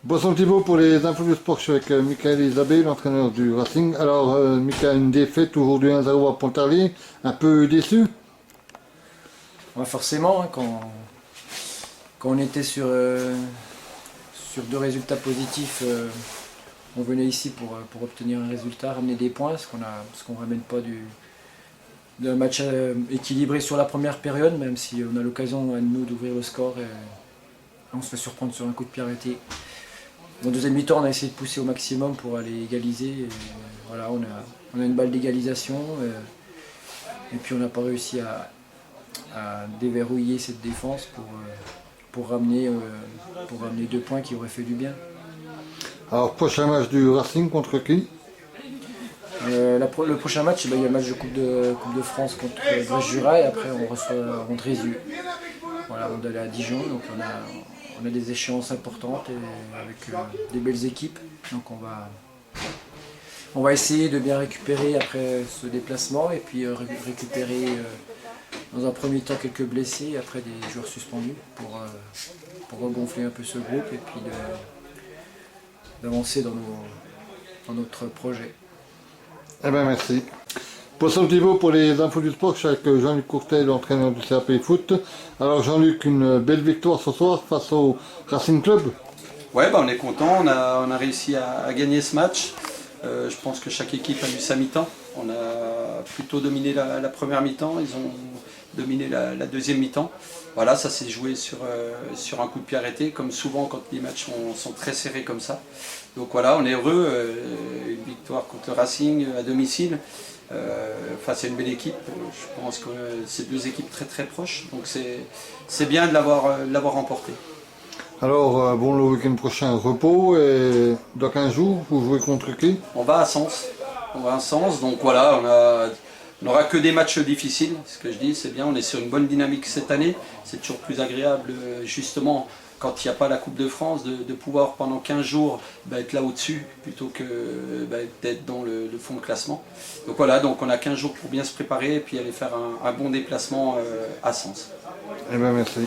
Bonsoir Thibaut pour les infos du sport, je suis avec Michael Isabé, l'entraîneur du Racing. Alors Michael, une défaite aujourd'hui 1-0 à Pontarlier, un peu déçu? Ouais, forcément, hein, quand on était sur deux résultats positifs, on venait ici pour obtenir un résultat, ramener des points, parce qu'on ne ramène pas d'un match équilibré sur la première période, même si on a l'occasion à nous d'ouvrir le score et on se fait surprendre sur un coup de pied arrêté. En deuxième mi-temps, on a essayé de pousser au maximum pour aller égaliser. Et voilà, on a une balle d'égalisation et puis on n'a pas réussi à déverrouiller cette défense pour ramener 2 points qui auraient fait du bien. Alors prochain match du Racing contre qui? Le prochain match, il y a le match de Coupe de France contre Brest-Jura et après on reçoit Andrézieux. Voilà, on doit aller à Dijon, donc on a des échéances importantes et avec des belles équipes. Donc on va essayer de bien récupérer après ce déplacement et puis récupérer dans un premier temps quelques blessés et après des joueurs suspendus pour regonfler un peu ce groupe et puis d'avancer dans notre projet. Eh bien merci. Bonsoir Thibaut pour les infos du sport, je suis avec Jean-Luc Courtel, l'entraîneur du CAP Foot. Alors Jean-Luc, une belle victoire ce soir face au Racing Club. Ouais, on est content, on a réussi à gagner ce match. Je pense que chaque équipe a eu sa mi-temps. On a plutôt dominé la première mi-temps, ils ont dominé la deuxième mi-temps. Voilà, ça s'est joué sur un coup de pied arrêté, comme souvent quand les matchs sont très serrés comme ça. Donc voilà, on est heureux, une victoire contre le Racing à domicile. Face à une belle équipe, je pense que c'est deux équipes très très proches, donc c'est bien de l'avoir remporté. Alors bon, le week-end prochain repos et dans 15 jours, vous jouez contre qui? On va à Sens, donc voilà, on n'aura que des matchs difficiles, ce que je dis, c'est bien, on est sur une bonne dynamique cette année, c'est toujours plus agréable justement quand il n'y a pas la Coupe de France de pouvoir pendant 15 jours être là au-dessus plutôt que d'être dans le fond de classement. Donc voilà, donc on a 15 jours pour bien se préparer et puis aller faire un bon déplacement à Sens. Eh bien merci.